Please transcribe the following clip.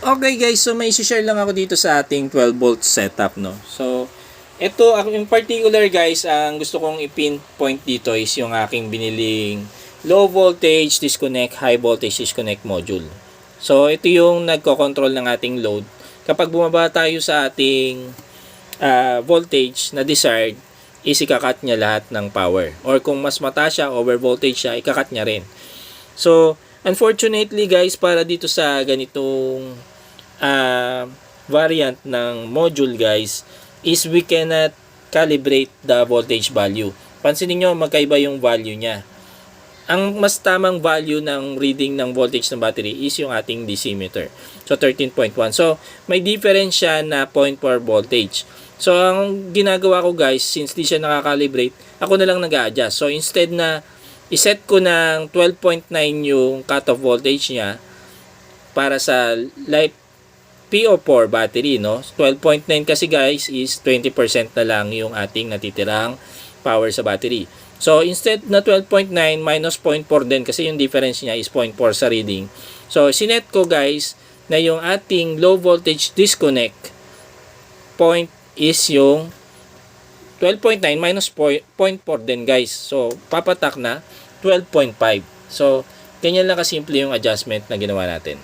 Okay guys, so may share lang ako dito sa ating 12 volt setup, no. So ito in particular guys, ang gusto kong i-pinpoint dito is yung aking biniling low voltage disconnect, high voltage disconnect module. So ito yung nagko-control ng ating load. Kapag bumaba tayo sa ating voltage na desired, is ikakat niya lahat ng power. Or kung mas mataas siya, over voltage siya, ikakat niya rin. So unfortunately guys, para dito sa ganitong variant ng module guys, is we cannot calibrate the voltage value. Pansinin nyo, magkaiba yung value niya. Ang mas tamang value ng reading ng voltage ng battery is yung ating DC meter. So 13.1. So may difference siya na 0.4 voltage. So ang ginagawa ko guys, since di siya nakakalibrate, ako na lang nag-a-adjust. So instead na iset ko ng 12.9 yung cutoff voltage niya para sa light PO4 battery, no? 12.9 kasi guys is 20% na lang yung ating natitirang power sa battery. So instead na 12.9 minus 0.4 din kasi yung difference niya is 0.4 sa reading. So sinet ko guys na yung ating low voltage disconnect point is yung 12.9 minus 0.4 din guys. So papatak na 12.5. So ganyan lang kasimple yung adjustment na ginawa natin.